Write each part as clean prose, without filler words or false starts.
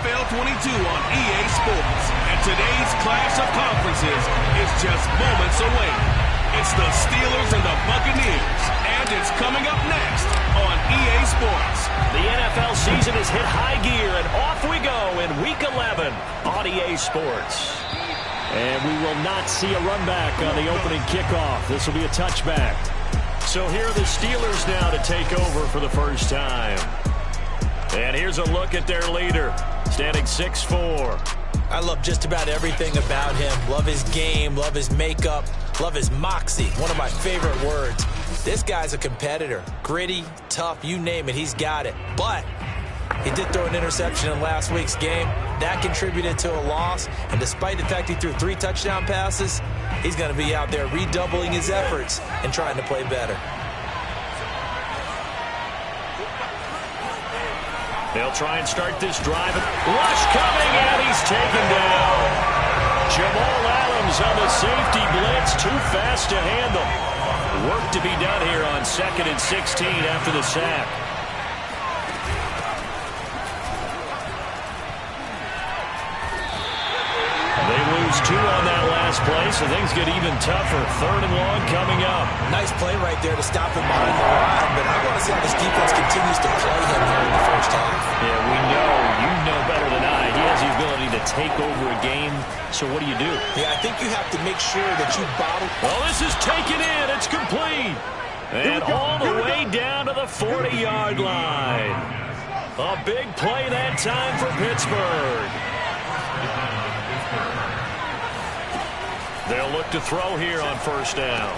NFL 22 on EA Sports. And today's clash of conferences is just moments away. It's the Steelers and the Buccaneers, and it's coming up next on EA Sports. The NFL season has hit high gear, and off we go in Week 11 on EA Sports. And we will not see a run back on the opening kickoff. This will be a touchback. So here are the Steelers now to take over for the first time. And here's a look at their leader, standing 6'4". I love just about everything about him. Love his game, love his makeup, love his moxie, one of my favorite words. This guy's a competitor. Gritty, tough, you name it, he's got it. But he did throw an interception in last week's game. That contributed to a loss. And despite the fact he threw 3 touchdown passes, he's going to be out there redoubling his efforts and trying to play better. They'll try and start this drive. Rush coming, and he's taken down. Jamal Adams on the safety blitz. Too fast to handle. Work to be done here on 2nd and 16 after the sack. They lose 2 on that last play, so things get even tougher. 3rd and long coming up. Nice play right there to stop him behind the line, but I want to see how this defense continues to play him here in the first half. Yeah, we know. You know better than I. He has the ability to take over a game, so what do you do? Yeah, I think you have to make sure that you bottle. Well, this is taken in. It's complete. And all the way down to the 40-yard line. A big play that time for Pittsburgh. They'll look to throw here on 1st down.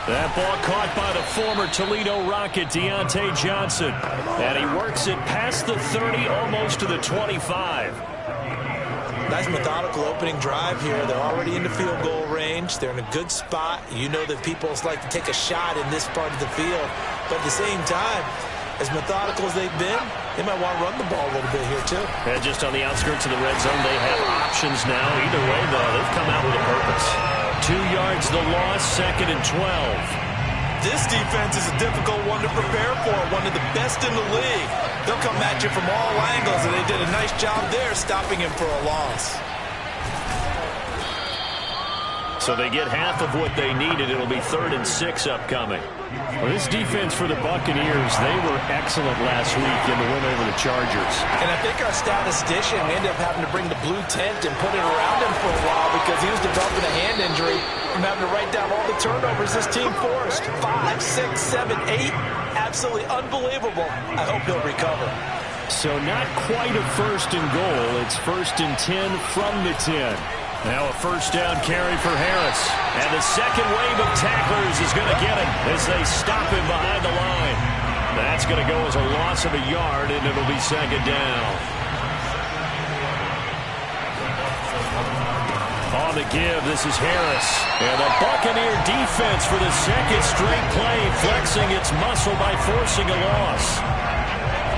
That ball caught by the former Toledo Rocket, Deontay Johnson. And he works it past the 30, almost to the 25. Nice methodical opening drive here. They're already in the field goal range. They're in a good spot. You know that people like to take a shot in this part of the field. But at the same time, as methodical as they've been, they might want to run the ball a little bit here, too. And just on the outskirts of the red zone, they have options now. Either way, though, they've come out with a purpose. 2 yards the loss, 2nd and 12. This defense is a difficult one to prepare for, one of the best in the league. They'll come at you from all angles, and they did a nice job there stopping him for a loss. So they get half of what they needed. It'll be 3rd and 6 upcoming. Well, this defense for the Buccaneers, they were excellent last week in the win over the Chargers. And I think our statistician ended up having to bring the blue tent and put it around him for a while because he was developing a hand injury from having to write down all the turnovers this team forced. 5, 6, 7, 8. Absolutely unbelievable. I hope he'll recover. So not quite a 1st and goal. It's 1st and 10 from the 10. Now a 1st down carry for Harris. And the second wave of tacklers is going to get him as they stop him behind the line. That's going to go as a loss of a yard, and it'll be 2nd down. On the give, this is Harris. And the Buccaneer defense for the 2nd straight play, flexing its muscle by forcing a loss.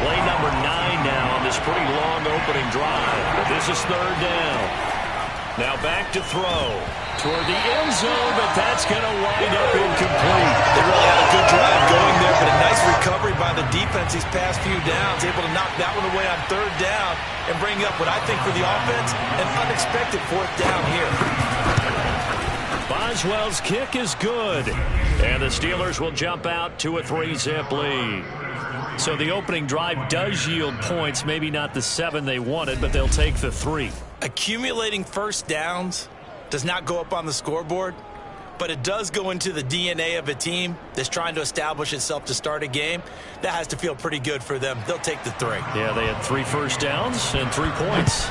Play number 9 now on this pretty long opening drive. But this is 3rd down. Now back to throw toward the end zone, but that's going to wind up incomplete. They really had a good drive going there, but a nice recovery by the defense these past few downs, able to knock that one away on 3rd down and bring up what I think for the offense, an unexpected 4th down here. Boswell's kick is good, and the Steelers will jump out to a 3-zip lead. So the opening drive does yield points, maybe not the 7 they wanted, but they'll take the 3. Accumulating 1st downs does not go up on the scoreboard, but it does go into the DNA of a team that's trying to establish itself to start a game. That has to feel pretty good for them. They'll take the 3. Yeah, they had 3 1st downs and 3 points.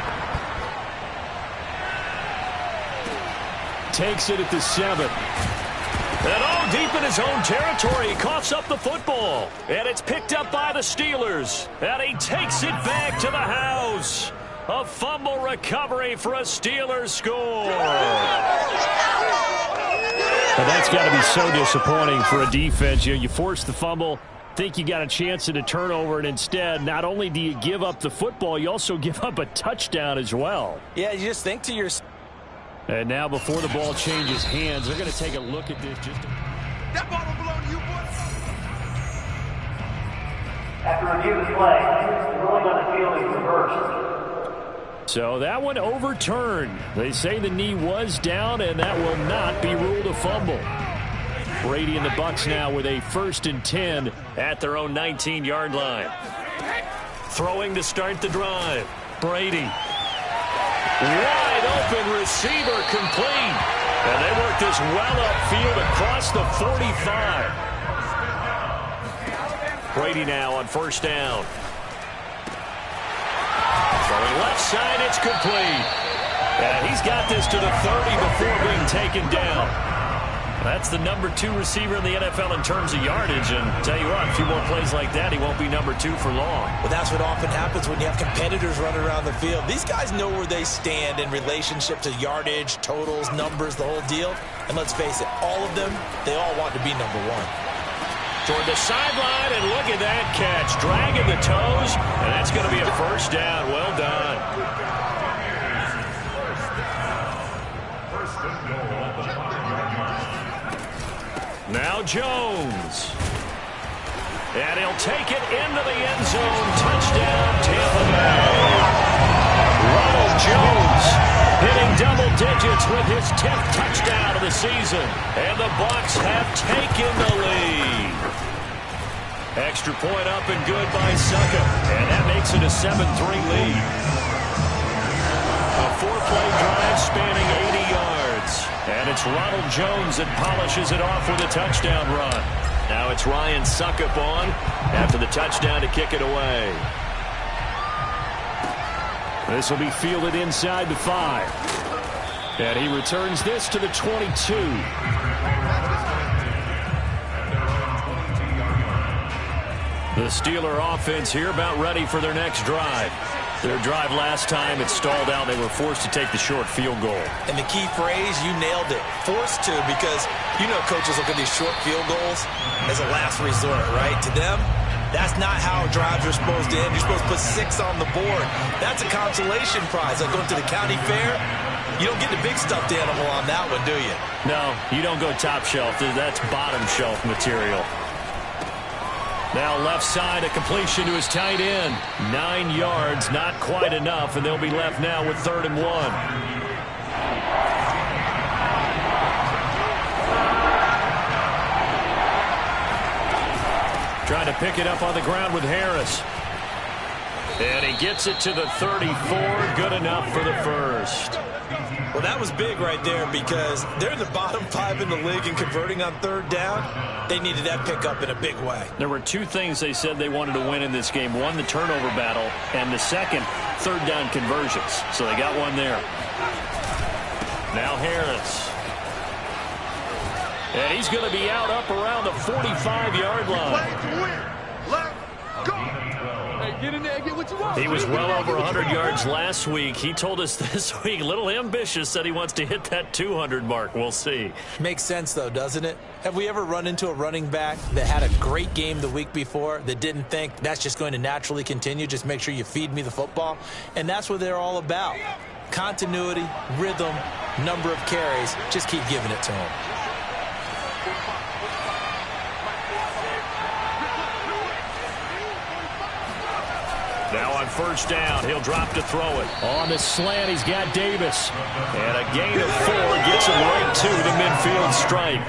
Takes it at the 7. And all deep in his own territory, he coughs up the football. And it's picked up by the Steelers. And he takes it back to the house. A fumble recovery for a Steelers score. And that's got to be so disappointing for a defense. You force the fumble, think you got a chance at a turnover, and instead, not only do you give up the football, you also give up a touchdown as well. Yeah, you just think to yourself. And now before the ball changes hands, they're going to take a look at this. That ball don't belong to you, boy. After review of the play, the ruling on the field is reversed. So that one overturned. They say the knee was down, and that will not be ruled a fumble. Brady and the Bucs now with a 1st and 10 at their own 19-yard line. Throwing to start the drive. Brady. Wide open receiver complete. And they work this well upfield across the 45. Brady now on 1st down. Throwing left side, it's complete. And he's got this to the 30 before being taken down. That's the number 2 receiver in the NFL in terms of yardage. And tell you what, a few more plays like that, he won't be number 2 for long. Well, that's what often happens when you have competitors running around the field. These guys know where they stand in relationship to yardage, totals, numbers, the whole deal. And let's face it, all of them, they all want to be number 1. Toward the sideline, and look at that catch. Dragging the toes, and that's going to be a 1st down. Well done. Now Jones. And he'll take it into the end zone. Touchdown, Tampa Bay. Ronald Jones hitting double digits with his 10th touchdown of the season. And the Bucs have taken the lead. Extra point up and good by Succop. And that makes it a 7-3 lead. A 4-play drive spanning 80 yards. And it's Ronald Jones that polishes it off with a touchdown run. Now it's Ryan Succop on after the touchdown to kick it away. This will be fielded inside the 5. And he returns this to the 22. The Steeler offense here about ready for their next drive. Their drive last time, it stalled out. They were forced to take the short field goal. And the key phrase, you nailed it. Forced to, because you know coaches look at these short field goals as a last resort, right? To them, that's not how drives are supposed to end. You're supposed to put 6 on the board. That's a consolation prize. Like going to the county fair, you don't get the big stuffed animal on that one, do you? No, you don't go top shelf. That's bottom shelf material. Now left side, a completion to his tight end. 9 yards, not quite enough, and they'll be left now with 3rd and 1. Trying to pick it up on the ground with Harris. And he gets it to the 34. Good enough for the 1st. Well, that was big right there because they're in the bottom 5 in the league and converting on 3rd down. They needed that pickup in a big way. There were 2 things they said they wanted to win in this game. One, the turnover battle, and the second, 3rd down conversions. So they got one there. Now Harris. And he's going to be out up around the 45-yard line. Get in there, get what you want. He was well over 100 yards last week. He told us this week, a little ambitious, said he wants to hit that 200 mark. We'll see. Makes sense, though, doesn't it? Have we ever run into a running back that had a great game the week before that didn't think that's just going to naturally continue? Just make sure you feed me the football. And that's what they're all about. Continuity, rhythm, number of carries. Just keep giving it to him. Now on 1st down, he'll drop to throw it. On the slant, he's got Davis. And a gain of 4 gets him right to the midfield stripe.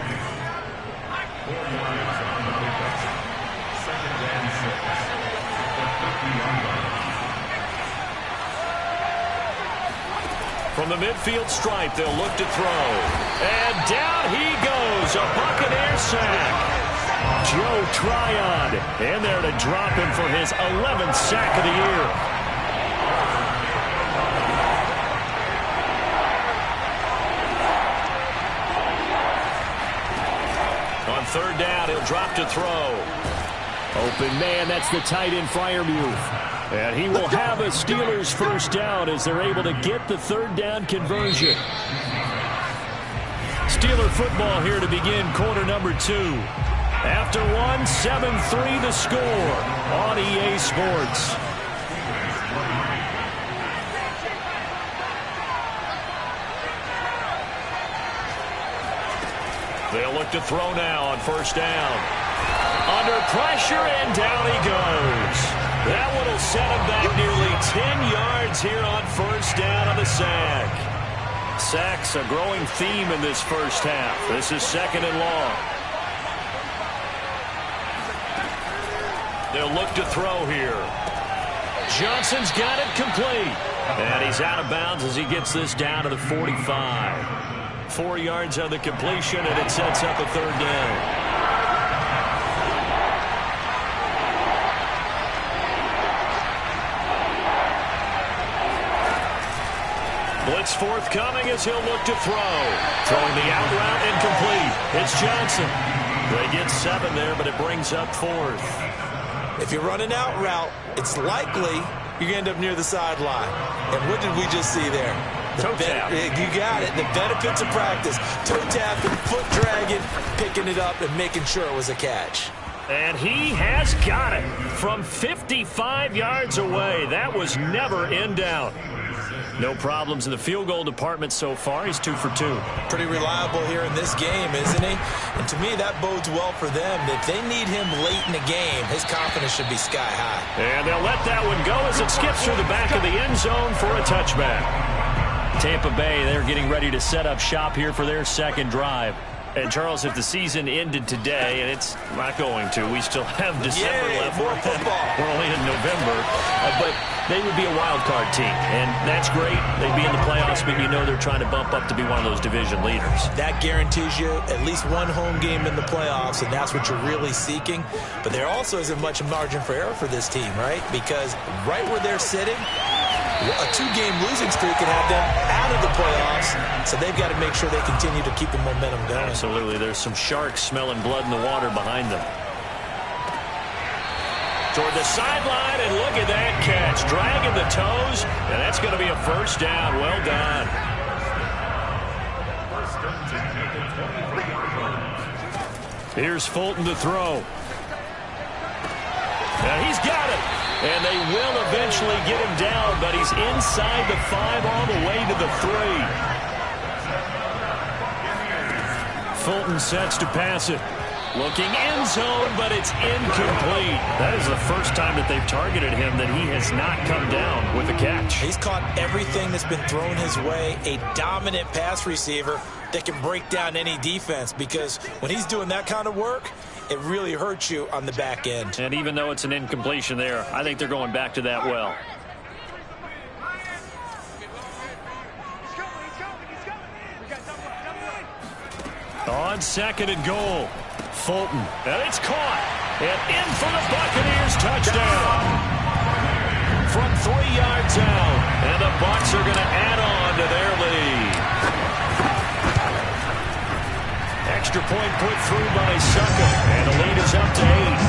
From the midfield stripe, they'll look to throw. And down he goes, a Buccaneer sack. Joe Tryon in there to drop him for his 11th sack of the year. On 3rd down, he'll drop to throw. Open man, that's the tight end Freiermuth. And he will have a Steelers 1st down as they're able to get the 3rd down conversion. Steeler football here to begin quarter number 2. After 1, 7-3 the score on EA Sports. They'll look to throw now on 1st down. Under pressure, and down he goes. That one will set him back nearly 10 yards here on first down on the sack. Sacks a growing theme in this first half. This is second and long. They'll look to throw here. Johnson's got it complete. And he's out of bounds as he gets this down to the 45. 4 yards on the completion, and it sets up a third down. Blitz forthcoming as he'll look to throw. Throwing the out route incomplete. It's Johnson. They get 7 there, but it brings up 4th. If you're running out route, it's likely you're going to end up near the sideline. And what did we just see there? Toe tap. You got it. The benefits of practice. Toe tapping, foot dragging, picking it up, and making sure it was a catch. And he has got it from 55 yards away. That was never in doubt. No problems in the field goal department so far. He's 2 for 2. Pretty reliable here in this game, isn't he? And to me, that bodes well for them. If they need him late in the game, his confidence should be sky high. And they'll let that one go as it skips through the back of the end zone for a touchback. Tampa Bay, they're getting ready to set up shop here for their second drive. And, Charles, if the season ended today, and it's not going to, we still have December left. More football. We're only in November. But they would be a wild card team, and that's great. They'd be in the playoffs, but you know they're trying to bump up to be one of those division leaders. That guarantees you at least one home game in the playoffs, and that's what you're really seeking. But there also isn't much margin for error for this team, right? Because right where they're sitting, a 2-game losing streak can have them out of the playoffs, so they've got to make sure they continue to keep the momentum going. Absolutely. There's some sharks smelling blood in the water behind them. Toward the sideline, and look at that catch. Dragging the toes, and that's going to be a first down. Well done. Here's Fulton to throw. Now he's got it. And they will eventually get him down, but he's inside the 5 all the way to the 3. Fulton sets to pass it. Looking end zone, but it's incomplete. That is the first time that they've targeted him that he has not come down with a catch. He's caught everything that's been thrown his way. A dominant pass receiver that can break down any defense, because when he's doing that kind of work, it really hurts you on the back end. And even though it's an incompletion there, I think they're going back to that well. On second and goal, Fulton. And it's caught. And in for the Buccaneers touchdown. From 3 yards out. And the Bucs are going to add on to their lead. Extra point put through by Succop, and the lead is up to 8.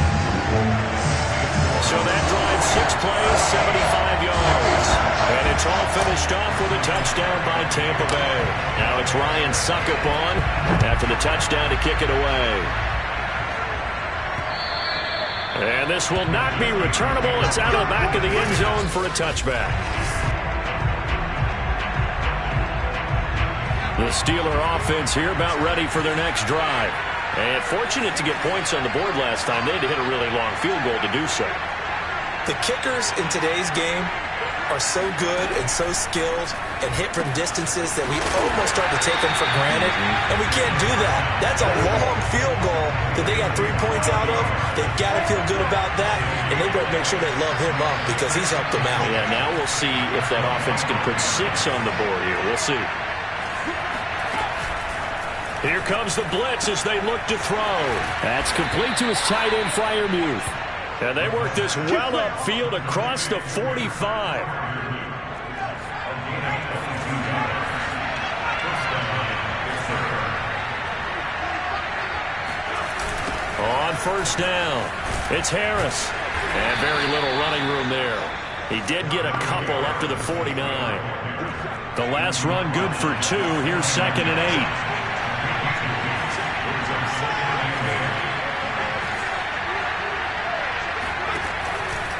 So that drive, 6 plays, 75 yards. And it's all finished off with a touchdown by Tampa Bay. Now it's Ryan Succop on after the touchdown to kick it away. And this will not be returnable. It's out of the back of the end zone for a touchback. The Steeler offense here about ready for their next drive. And fortunate to get points on the board last time. They had to hit a really long field goal to do so. The kickers in today's game are so good and so skilled and hit from distances that we almost start to take them for granted. And we can't do that. That's a long field goal that they got 3 points out of. They've got to feel good about that. And they better make sure they love him up because he's helped them out. Yeah, now we'll see if that offense can put 6 on the board here. We'll see. Here comes the blitz as they look to throw. That's complete to his tight end, Freiermuth. And they work this well upfield across the 45. On first down, it's Harris. And very little running room there. He did get a couple up to the 49. The last run good for 2. Here's second and 8.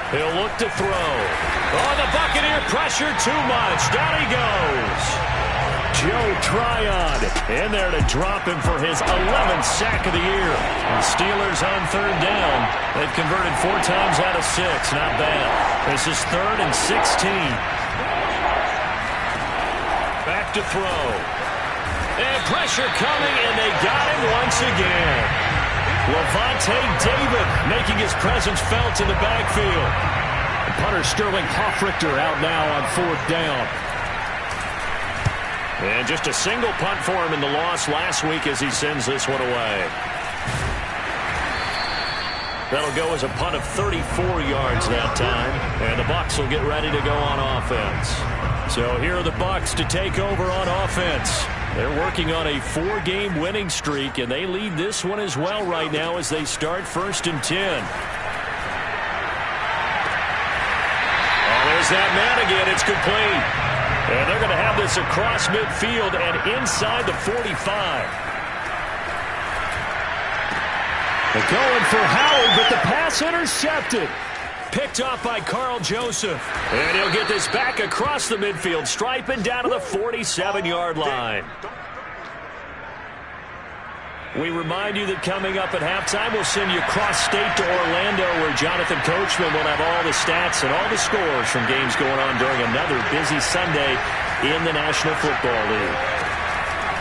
He'll look to throw. Oh, the Buccaneer pressure too much. Down he goes. Joe Tryon in there to drop him for his 11th sack of the year. The Steelers on third down. They've converted 4 times out of 6. Not bad. This is 3rd and 16. Back to throw. And pressure coming, and they got him once again. Lavonte David making his presence felt in the backfield. And punter Sterling Hofrichter out now on 4th down. And just a single punt for him in the loss last week as he sends this one away. That'll go as a punt of 34 yards that time. And the Bucs will get ready to go on offense. So here are the Bucs to take over on offense. They're working on a 4-game winning streak, and they lead this one as well right now as they start 1st and 10. Oh, there's that man again. It's complete. And they're going to have this across midfield and inside the 45. They're going for Howard, but the pass intercepted. Picked off by Carl Joseph. And he'll get this back across the midfield stripe and down to the 47-yard line. We remind you that coming up at halftime, we'll send you cross-state to Orlando, where Jonathan Coachman will have all the stats and all the scores from games going on during another busy Sunday in the National Football League.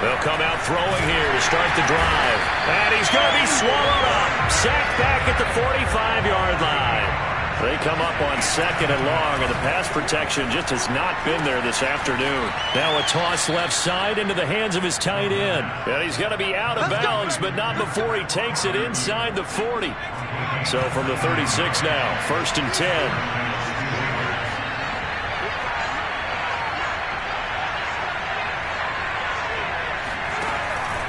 They'll come out throwing here to start the drive. And he's going to be swallowed up. Sacked back at the 45-yard line. They come up on 2nd and long, and the pass protection just has not been there this afternoon. Now a toss left side into the hands of his tight end. And he's going to be out of bounds, but not before he takes it inside the 40. So from the 36 now, 1st and 10.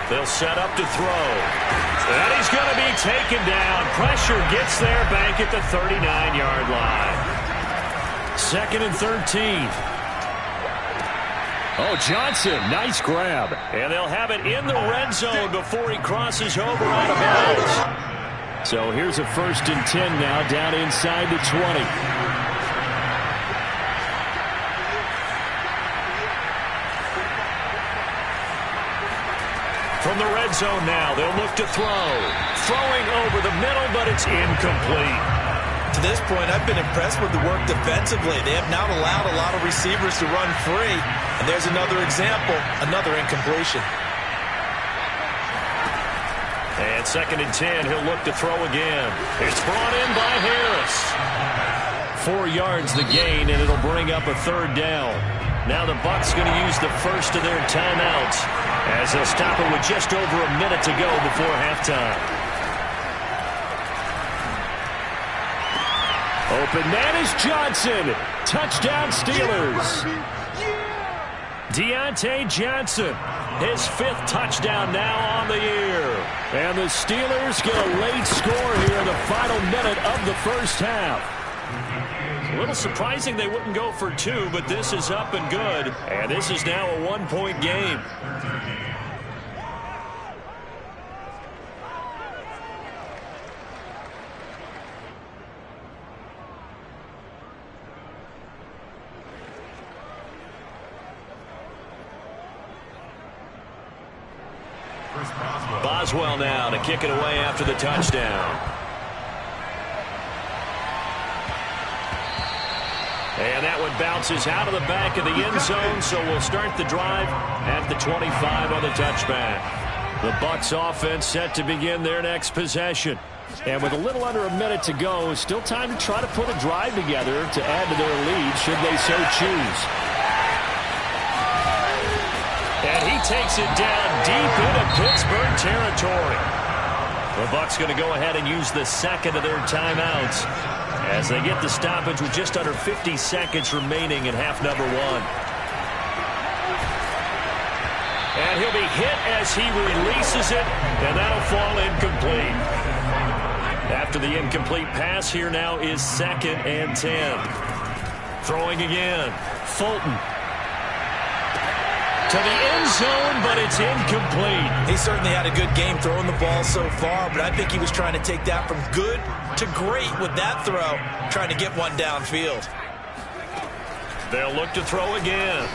They'll set up to throw. And he's going to be taken down. Pressure gets there back at the 39-yard line. 2nd and 13. Oh, Johnson, nice grab. And they'll have it in the red zone before he crosses over out of bounds. So here's a 1st and 10 now down inside the 20. From the red zone now, they'll look to throw. Throwing over the middle, but it's incomplete. To this point, I've been impressed with the work defensively. They have not allowed a lot of receivers to run free. And there's another example, another incompletion. And 2nd and 10, he'll look to throw again. It's brought in by Harris. 4 yards the gain, and it'll bring up a 3rd down. Now the Bucs going to use the first of their timeouts as they'll stop it with just over a minute to go before halftime. Open man is Johnson. Touchdown Steelers. Deontay Johnson, his 5th touchdown now on the year. And the Steelers get a late score here in the final minute of the first half. A little surprising they wouldn't go for 2, but this is up and good. And this is now a 1-point game. Boswell now to kick it away after the touchdown. And that one bounces out of the back of the end zone, so we'll start the drive at the 25 on the touchback. The Bucs offense set to begin their next possession. And with a little under a minute to go, still time to try to put a drive together to add to their lead should they so choose. And he takes it down deep into Pittsburgh territory. The Bucs going to go ahead and use the 2nd of their timeouts as they get the stoppage with just under 50 seconds remaining in half number 1. And he'll be hit as he releases it, and that'll fall incomplete. After the incomplete pass, here now is 2nd and 10. Throwing again. Fulton. To the end zone, but it's incomplete. He certainly had a good game throwing the ball so far, but I think he was trying to take that from good to great with that throw, trying to get one downfield. They'll look to throw again.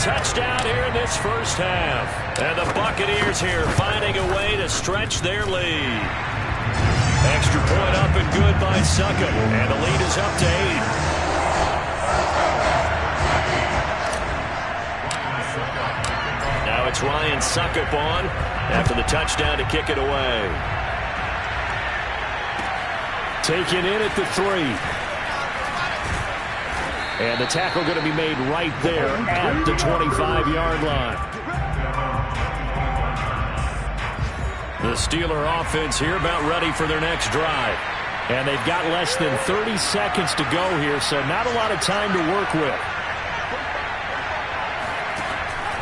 touchdown here in this first half. And the Buccaneers here finding a way to stretch their lead. Extra point up and good by Succop. And the lead is up to 8. Now it's Ryan Succop on after the touchdown to kick it away. Taken in at the 3. And the tackle going to be made right there at the 25-yard line. The Steeler offense here about ready for their next drive. And they've got less than 30 seconds to go here, so not a lot of time to work with.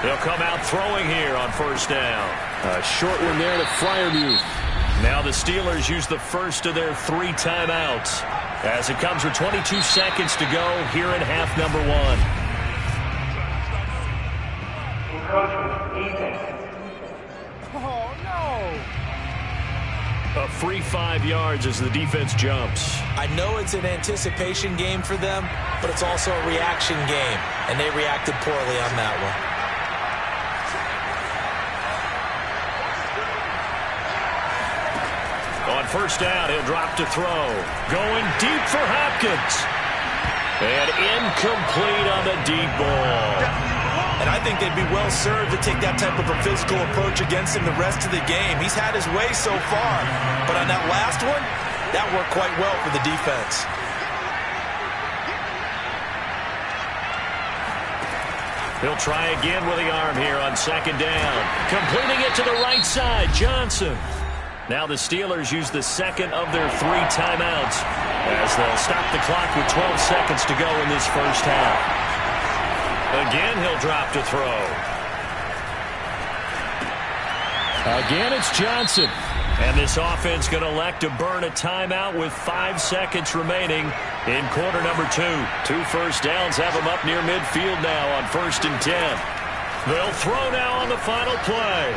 They'll come out throwing here on first down. A short one there to Freiermuth. Now the Steelers use the first of their 3 timeouts as it comes with 22 seconds to go here in half number 1. Oh, no. A free 5 yards as the defense jumps. I know it's an anticipation game for them, but it's also a reaction game, and they reacted poorly on that one. On first down, he'll drop to throw. Going deep for Hopkins. And incomplete on the deep ball. And I think they'd be well served to take that type of a physical approach against him the rest of the game. He's had his way so far. But on that last one, that worked quite well for the defense. He'll try again with the arm here on second down. Completing it to the right side, Johnson. Now the Steelers use the second of their 3 timeouts as they'll stop the clock with 12 seconds to go in this first half. Again, he'll drop to throw. Again, it's Johnson. And this offense going to elect to burn a timeout with 5 seconds remaining in quarter number 2. 2 first downs have them up near midfield now on 1st and 10. They'll throw now on the final play.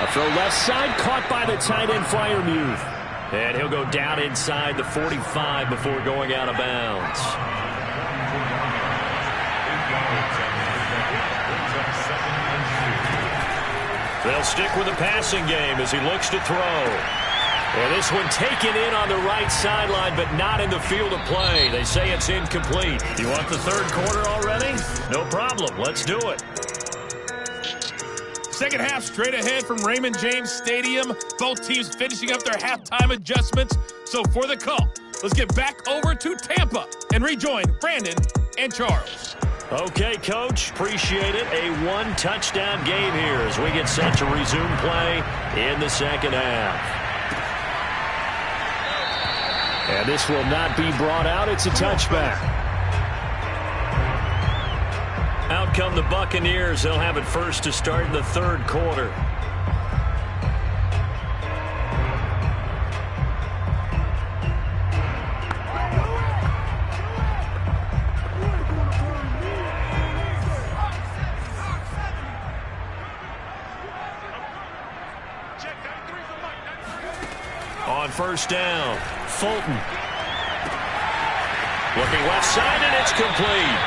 A throw left side, caught by the tight end, Freiermuth. And he'll go down inside the 45 before going out of bounds. They'll stick with the passing game as he looks to throw. And this one taken in on the right sideline, but not in the field of play. They say it's incomplete. You want the third quarter already? No problem. Let's do it. Second half straight ahead from Raymond James Stadium. Both teams finishing up their halftime adjustments. So for the call, let's get back over to Tampa and rejoin Brandon and Charles. Okay, Coach. Appreciate it. A 1-touchdown game here as we get set to resume play in the second half. And this will not be brought out. It's a touchback. Out come the Buccaneers. They'll have it first to start in the third quarter. On first down, Fulton. Looking left side, and it's complete.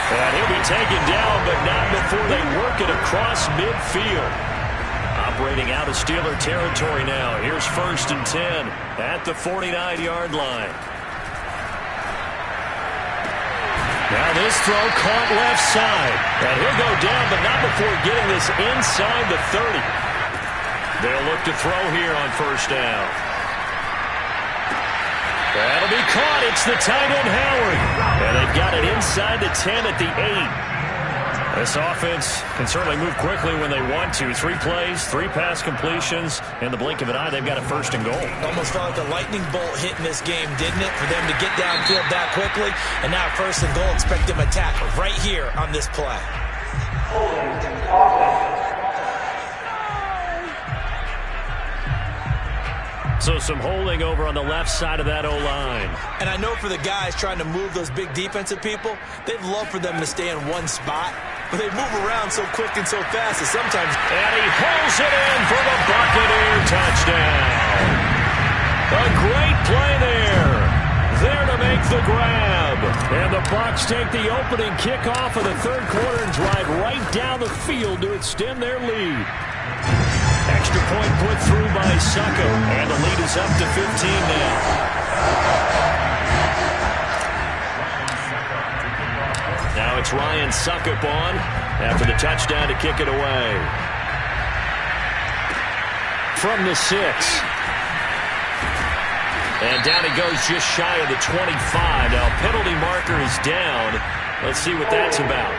And he'll be taken down, but not before they work it across midfield. Operating out of Steeler territory now. Here's 1st and 10 at the 49-yard line. Now this throw caught left side. And he'll go down, but not before getting this inside the 30. They'll look to throw here on first down. That'll be caught. It's the tight end, Howard. And they've got it inside the 10 at the 8. This offense can certainly move quickly when they want to. 3 plays, 3 pass completions. In the blink of an eye, they've got a 1st and goal. Almost felt like a lightning bolt hit in this game, didn't it? For them to get downfield that quickly. And now 1st and goal, expect them to attack right here on this play. So some holding over on the left side of that O-line. And I know for the guys trying to move those big defensive people, they'd love for them to stay in one spot. But they move around so quick and so fast that sometimes... And he holds it in for the Buccaneer touchdown. A great play there. There to make the grab. Chubb. And the Bucs take the opening kickoff of the third quarter and drive right down the field to extend their lead. Extra point put through by Succop, and the lead is up to 15 now. Now it's Ryan Succop on after the touchdown to kick it away. From the 6. And down he goes just shy of the 25. Now penalty marker is down. Let's see what that's about.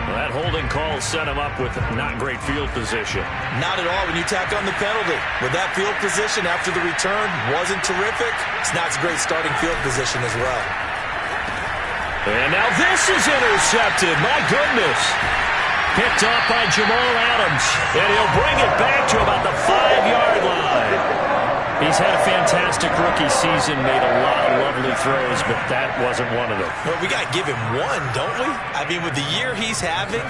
Well, that holding call set him up with not great field position. Not at all when you tack on the penalty. With that field position after the return wasn't terrific. It's not a great starting field position as well. And now this is intercepted. My goodness. Picked off by Jamal Adams. And he'll bring it back to about the 5-yard line. He's had a fantastic rookie season, made a lot of lovely throws, but that wasn't one of them. Well, we got to give him one, don't we? I mean, with the year he's having,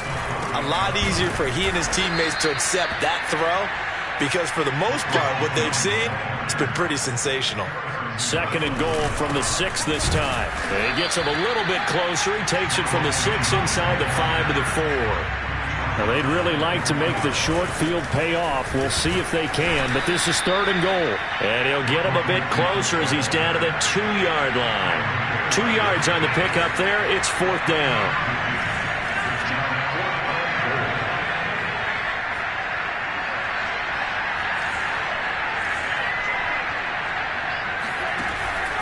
a lot easier for he and his teammates to accept that throw because for the most part, what they've seen, it's been pretty sensational. 2nd and goal from the 6 this time. And he gets him a little bit closer. He takes it from the 6 inside the 5 to the 4. Now, they'd really like to make the short field pay off. We'll see if they can, but this is 3rd and goal. And he'll get him a bit closer as he's down to the 2-yard line. 2 yards on the pickup there. It's 4th down.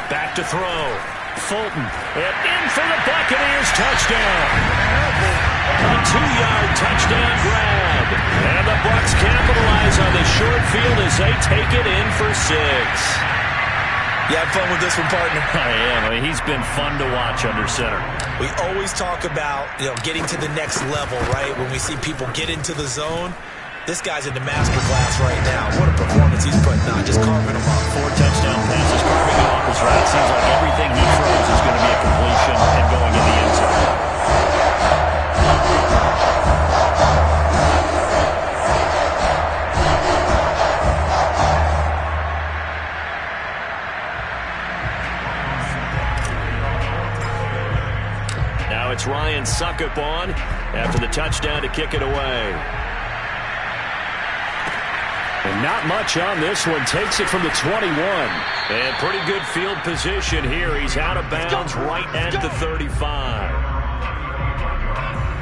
Back to throw. Fulton. And in for the Buccaneers touchdown. A 2-yard touchdown grab. And the Bucs capitalize on the short field as they take it in for 6. You have fun with this one, partner? I am. I mean, he's been fun to watch under center. We always talk about, getting to the next level, right? When we see people get into the zone. This guy's in the master class right now. What a performance he's putting on, just carving them up. 4 touchdown passes, carving it off his right. Seems like everything he throws is going to be a completion and going in the end zone. Now it's Ryan Succop on after the touchdown to kick it away. And not much on this one. Takes it from the 21. And pretty good field position here. He's out of bounds right at the 35.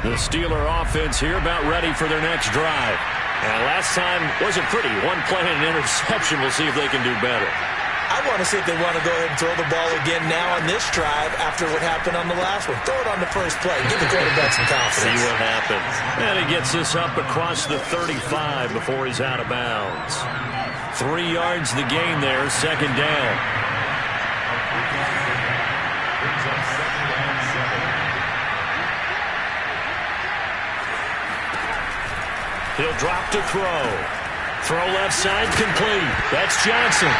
The Steeler offense here about ready for their next drive. And last time wasn't pretty. 1 play and an interception. We'll see if they can do better. I want to see if they want to go ahead and throw the ball again now on this drive after what happened on the last one. Throw it on the first play. Give the quarterback some confidence. See what happens. And he gets this up across the 35 before he's out of bounds. 3 yards the gain there, 2nd down. He'll drop to throw. Throw left side complete. That's Johnson.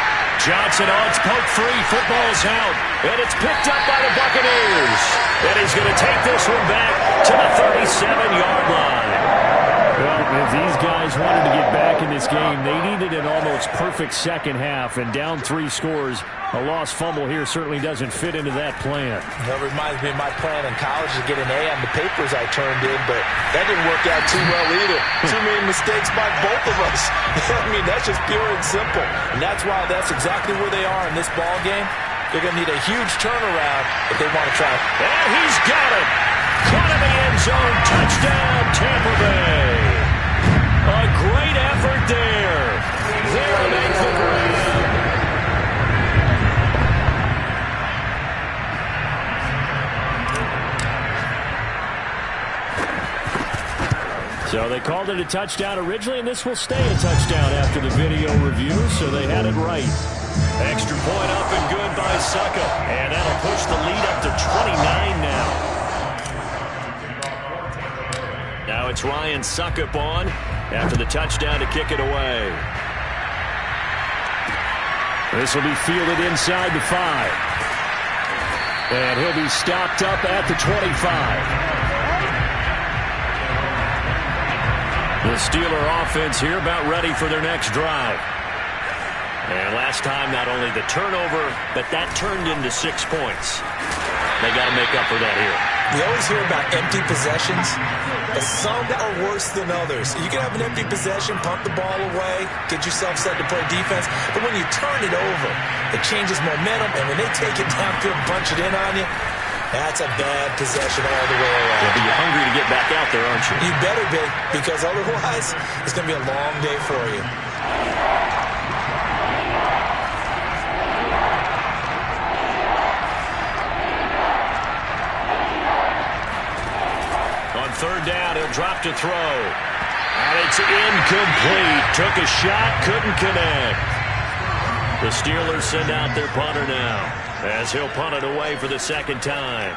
Johnson, it's poked free. Football's out. And it's picked up by the Buccaneers. And he's going to take this one back to the 37-yard line. Well, if these guys wanted to get back in this game, they needed an almost perfect second half. And down 3 scores, a lost fumble here certainly doesn't fit into that plan. That reminds me of my plan in college to get an A on the papers I turned in, but that didn't work out too well either. Too many mistakes by both of us. I mean, that's just pure and simple. And that's why that's exactly where they are in this ball game. They're going to need a huge turnaround if they want to try. And he's got it. Caught in the end zone. Touchdown, Tampa Bay. A great effort there. They'll make the grab. So they called it a touchdown originally, and this will stay a touchdown after the video review, so they had it right. Extra point up and good by Succop, and that'll push the lead up to 29 now. Now it's Ryan Succop on after the touchdown to kick it away. This will be fielded inside the 5. And he'll be stopped up at the 25. The Steeler offense here about ready for their next drive. And last time, not only the turnover, but that turned into 6 points. They got to make up for that here. We always hear about empty possessions, but some are worse than others. You can have an empty possession, pump the ball away, get yourself set to play defense, but when you turn it over, it changes momentum, and when they take it downfield and punch it in on you, that's a bad possession all the way around. You'll be hungry to get back out there, aren't you? You better be, because otherwise, it's going to be a long day for you. Third down, he'll drop to throw. And it's incomplete. Took a shot, couldn't connect. The Steelers send out their punter now, as he'll punt it away for the second time.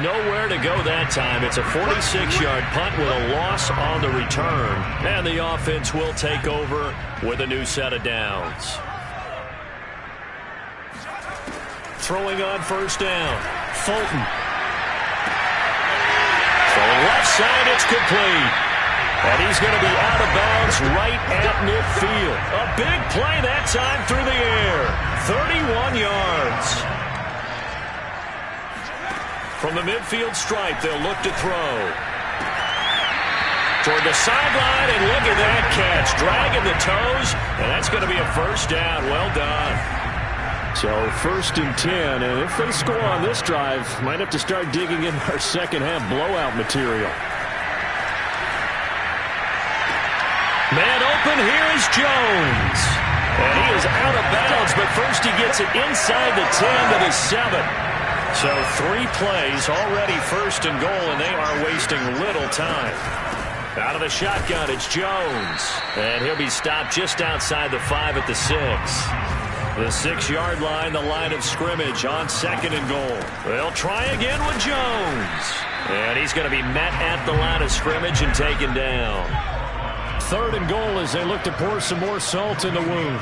Nowhere to go that time. It's a 46-yard punt with a loss on the return. And the offense will take over with a new set of downs. Throwing on first down. Fulton. Throwing left side, it's complete. And he's going to be out of bounds right at midfield. A big play that time through the air. 31 yards. From the midfield stripe, they'll look to throw. Toward the sideline, and look at that catch. Dragging the toes, and that's going to be a first down. Well done. So 1st and 10, and if they score on this drive, might have to start digging in our second half blowout material. Man open, here is Jones. And he is out of bounds, but first he gets it inside the 10 to the 7. So 3 plays, already 1st and goal, and they are wasting little time. Out of the shotgun, it's Jones. And he'll be stopped just outside the 5 at the 6. The 6-yard line, the line of scrimmage on 2nd and goal. They'll try again with Jones. And he's going to be met at the line of scrimmage and taken down. 3rd and goal as they look to pour some more salt in the wound.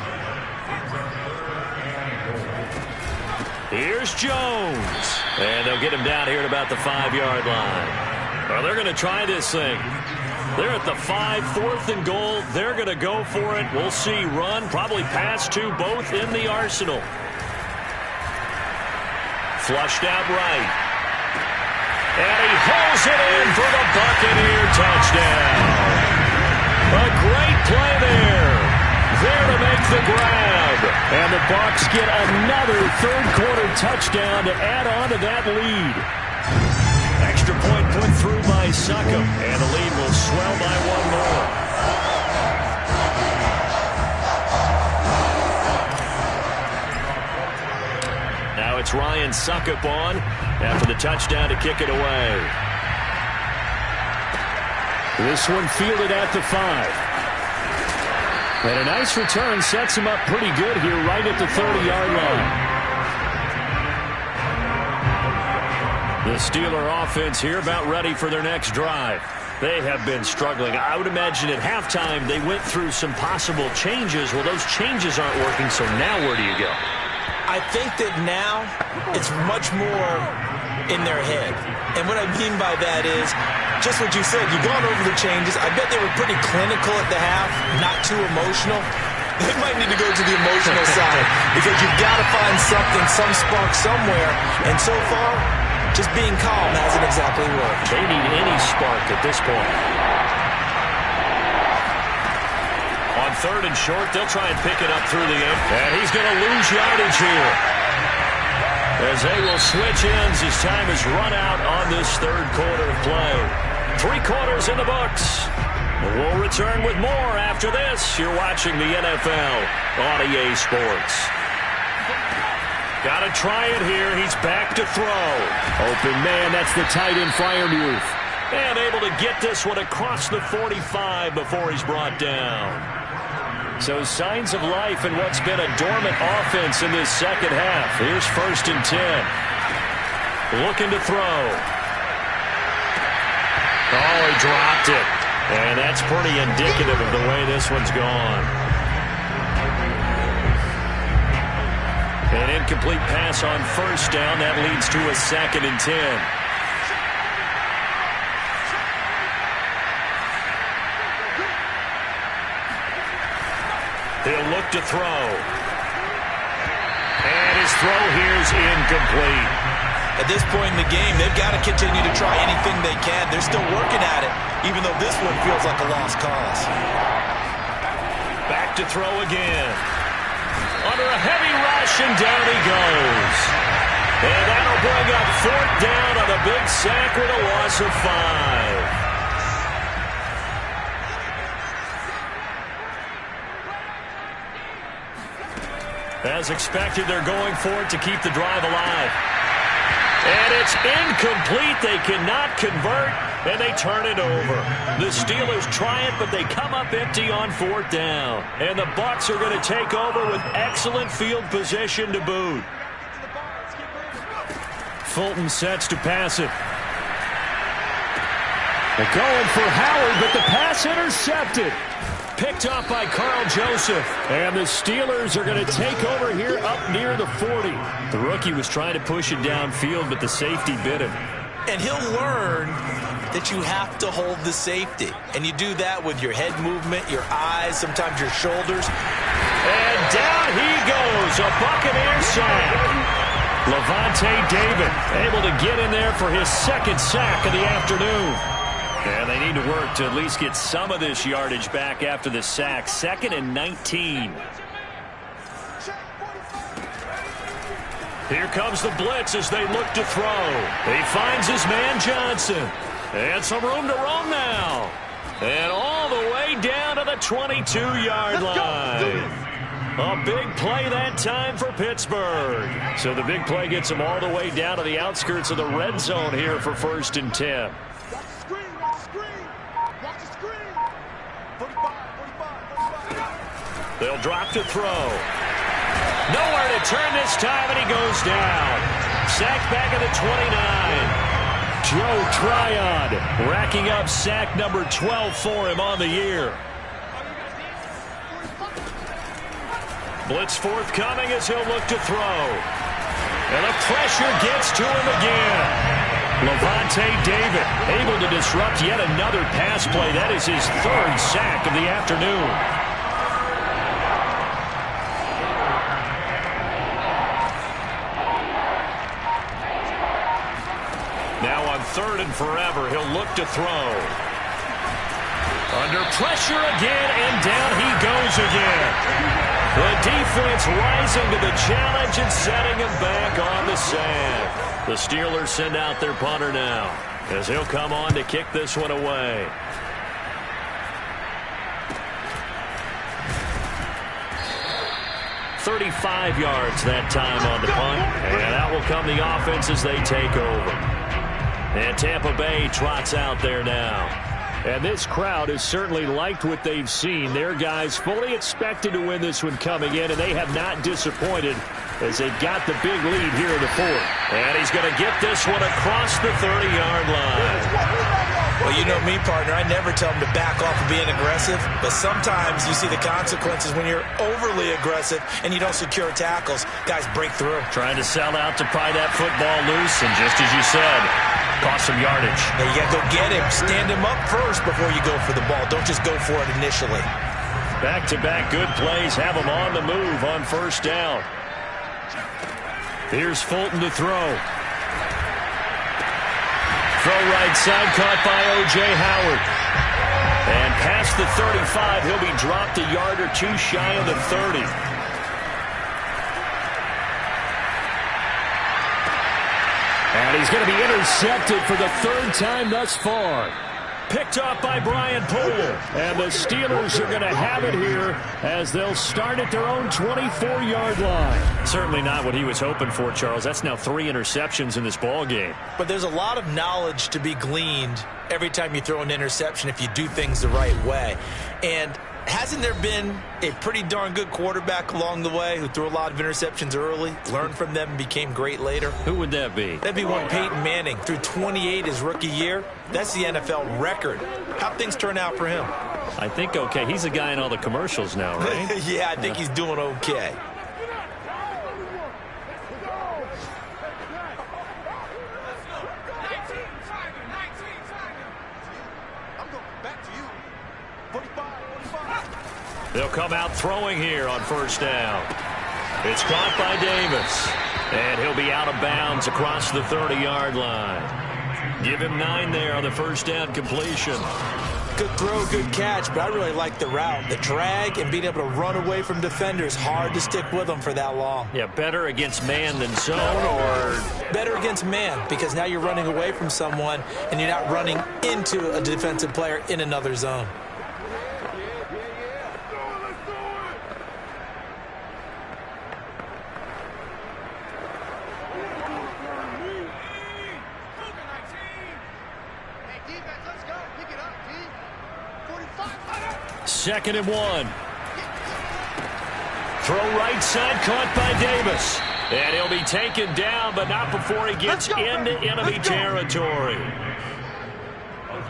Here's Jones. And they'll get him down here at about the 5-yard line. Well, they're going to try this thing. They're at the 5, 4th and goal. They're going to go for it. We'll see. Run, probably pass to both in the arsenal. Flushed out right. And he hauls it in for the Buccaneer touchdown. A great play there. There to make the grab. And the Bucs get another third-quarter touchdown to add on to that lead. Extra point put through by Succop, and the lead will swell by 1 more. Now it's Ryan Succop on after the touchdown to kick it away. This one fielded at the 5. And a nice return sets him up pretty good here right at the 30-yard line. The Steeler offense here about ready for their next drive. They have been struggling. I would imagine at halftime they went through some possible changes. Well, those changes aren't working, so now where do you go? I think that now it's much more in their head. And what I mean by that is just what you said. You've gone over the changes. I bet they were pretty clinical at the half, not too emotional. They might need to go to the emotional side because you've got to find something, some spark somewhere. And so far, just being calm hasn't exactly worked. They need any spark at this point. On 3rd and short, they'll try and pick it up through the end. And he's going to lose yardage here. As they will switch ends as time is run out on this 3rd quarter of play. 3 quarters in the books. We'll return with more after this. You're watching the NFL on EA Sports. Got to try it here. He's back to throw. Open man, that's the tight end Freiermuth. And able to get this one across the 45 before he's brought down. So signs of life in what's been a dormant offense in this second half. Here's 1st and 10. Looking to throw. Oh, he dropped it. And that's pretty indicative of the way this one's gone. An incomplete pass on 1st down. That leads to a 2nd and 10. He'll look to throw. And his throw here is incomplete. At this point in the game, they've got to continue to try anything they can. They're still working at it, even though this one feels like a lost cause. Back to throw again. Under a heavy rush, and down he goes. And that'll bring up 4th down on a big sack with a loss of 5. As expected, they're going for it to keep the drive alive. And it's incomplete. They cannot convert, and they turn it over. The Steelers try it, but they come up empty on 4th down. And the Bucs are going to take over with excellent field position to boot. Fulton sets to pass it. They're going for Howard, but the pass intercepted. Picked up by Carl Joseph. And the Steelers are going to take over here up near the 40. The rookie was trying to push it downfield, but the safety bit him. And he'll learn that you have to hold the safety. And you do that with your head movement, your eyes, sometimes your shoulders. And down he goes, a Buccaneer sack. Lavonte David able to get in there for his 2nd sack of the afternoon. And they need to work to at least get some of this yardage back after the sack. 2nd and 19. Here comes the blitz as they look to throw. He finds his man Johnson. And some room to roam now. And all the way down to the 22-yard line. A big play that time for Pittsburgh. So the big play gets them all the way down to the outskirts of the red zone here for 1st and 10. They'll drop to throw. Nowhere to turn this time, and he goes down. Sacked back at the 29. Joe Tryon racking up sack number 12 for him on the year. Blitz forthcoming as he'll look to throw. And the pressure gets to him again. Lavonte David able to disrupt yet another pass play. That is his 3rd sack of the afternoon. Now on 3rd and forever, he'll look to throw. Under pressure again, and down he goes again. The defense rising to the challenge and setting him back on the sand. The Steelers send out their punter now as he'll come on to kick this one away. "35 yards that time on the punt, and that will come the offense as they take over. And Tampa Bay trots out there now. And this crowd has certainly liked what they've seen. Their guys fully expected to win this one coming in, and they have not disappointed as they got the big lead here in the 4th. And he's going to get this one across the 30-yard line. Well, you know me, partner. I never tell them to back off of being aggressive, but sometimes you see the consequences when you're overly aggressive and you don't secure tackles. Guys break through. Trying to sell out to pry that football loose, and just as you said, cost some yardage. Now you got to go get him. Stand him up first before you go for the ball. Don't just go for it initially. Back-to-back good plays have him on the move on 1st down. Here's Fulton to throw. Throw right side, caught by O.J. Howard. And past the 35, he'll be dropped a yard or two shy of the 30. And he's going to be intercepted for the 3rd time thus far. Picked up by Brian Poole. And the Steelers are going to have it here as they'll start at their own 24-yard line. Certainly not what he was hoping for, Charles. That's now 3 interceptions in this ball game. But there's a lot of knowledge to be gleaned every time you throw an interception if you do things the right way. And hasn't there been a pretty darn good quarterback along the way who threw a lot of interceptions early, learned from them, and became great later? Who would that be? That'd be one Peyton Manning. Threw 28 his rookie year. That's the NFL record. How'd things turn out for him? I think okay. He's a guy in all the commercials now, right? Yeah, I think he's doing okay. They'll come out throwing here on first down. It's caught by Davis. And he'll be out of bounds across the 30-yard line. Give him 9 there on the first down completion. Good throw, good catch, but I really like the route. The drag and being able to run away from defenders, hard to stick with them for that long. Yeah, better against man than zone, or? Better against man, because now you're running away from someone and you're not running into a defensive player in another zone. Second and 1. Throw right side, caught by Davis. And he'll be taken down, but not before he gets into enemy territory.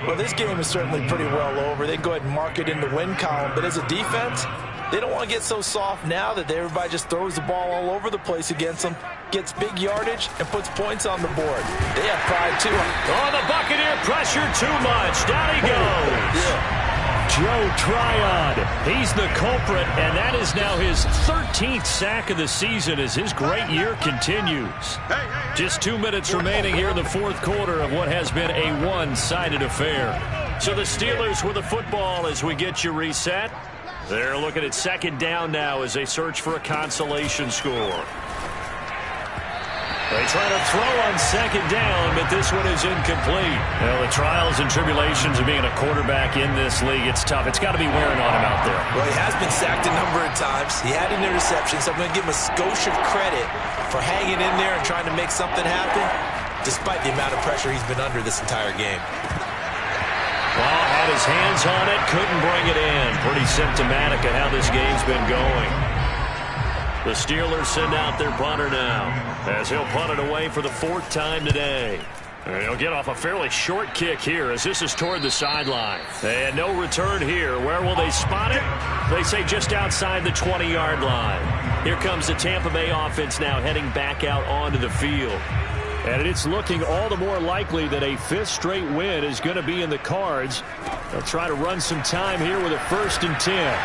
Well, this game is certainly pretty well over. They go ahead and mark it in the win column, but as a defense, they don't want to get so soft now that everybody just throws the ball all over the place against them, gets big yardage, and puts points on the board. They have pride, too. Oh, the Buccaneer pressure too much. Down he goes. Yeah. Joe Tryon, he's the culprit, and that is now his 13th sack of the season as his great year continues. Just 2 minutes remaining here in the fourth quarter of what has been a one-sided affair. So the Steelers with the football as we get you reset. They're looking at second down now as they search for a consolation score. They try to throw on second down, but this one is incomplete. Well, the trials and tribulations of being a quarterback in this league, it's tough. It's got to be wearing on him out there. Well, he has been sacked a number of times. He had an interception, so I'm going to give him a skosh of credit for hanging in there and trying to make something happen, despite the amount of pressure he's been under this entire game. Well, had his hands on it, couldn't bring it in. Pretty symptomatic of how this game's been going. The Steelers send out their punter now, as he'll punt it away for the 4th time today. And he'll get off a fairly short kick here as this is toward the sideline. And no return here. Where will they spot it? They say just outside the 20-yard line. Here comes the Tampa Bay offense now heading back out onto the field. And it's looking all the more likely that a 5th straight win is going to be in the cards. They'll try to run some time here with a 1st and 10.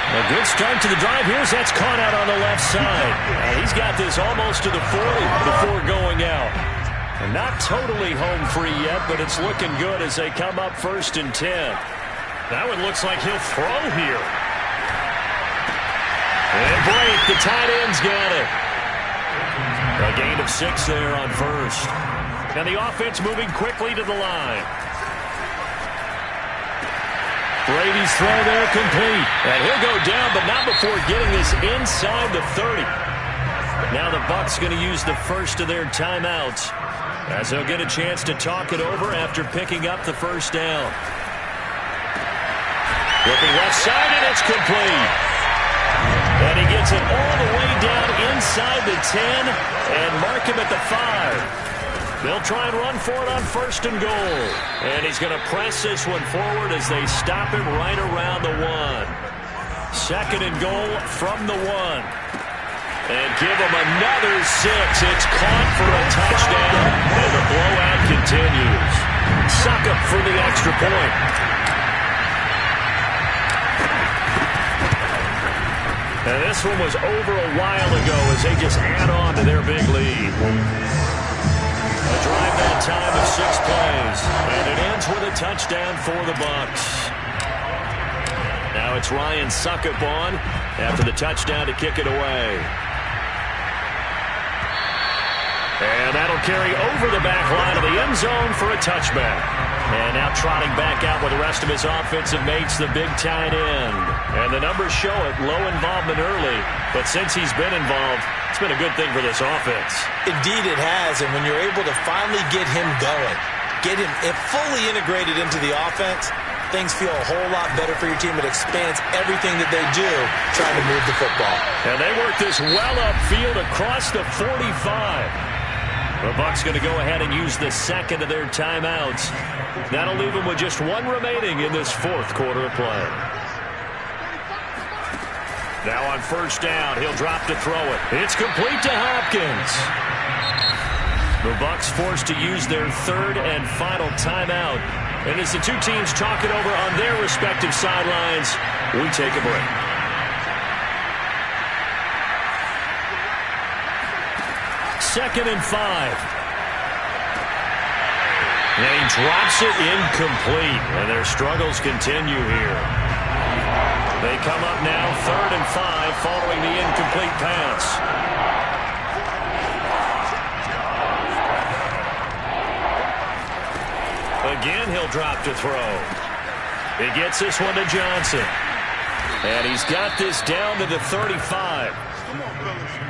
A good start to the drive. That's caught out on the left side. He's got this almost to the 40 before going out. And not totally home free yet, but it's looking good as they come up 1st and 10. That one looks like he'll throw here. And break. The tight end's got it. A gain of 6 there on 1st. And the offense moving quickly to the line. Brady's throw there complete. And he'll go down, but not before getting this inside the 30. Now the Bucs going to use the first of their timeouts as they'll get a chance to talk it over after picking up the 1st down. Looking left side, and it's complete. And he gets it all the way down inside the 10 and mark him at the 5. They'll try and run for it on 1st and goal. And he's going to press this one forward as they stop him right around the 1. 2nd and goal from the 1. And give him another 6. It's caught for a touchdown. And the blowout continues. Succop for the extra point. And this one was over a while ago as they just add on to their big lead. A drive that time of 6 plays, and it ends with a touchdown for the Bucs. Now it's Ryan Succop on after the touchdown to kick it away. And that'll carry over the back line of the end zone for a touchback. And now trotting back out with the rest of his offensive mates, the big tight end. And the numbers show it, low involvement early, but since he's been involved, it's been a good thing for this offense. Indeed it has, and when you're able to finally get him going, get him fully integrated into the offense, things feel a whole lot better for your team. It expands everything that they do trying to move the football. And they work this well upfield across the 45. The Bucs going to go ahead and use the 2nd of their timeouts. That'll leave them with just 1 remaining in this 4th quarter of play. Now on 1st down, he'll drop to throw it. It's complete to Hopkins. The Bucs forced to use their 3rd and final timeout. And as the two teams talk it over on their respective sidelines, We take a break. Second and 5. And he drops it incomplete, and their struggles continue here. They come up now 3rd and 5 following the incomplete pass. Again, he'll drop to throw. He gets this one to Johnson. And he's got this down to the 35. Come on, fellas.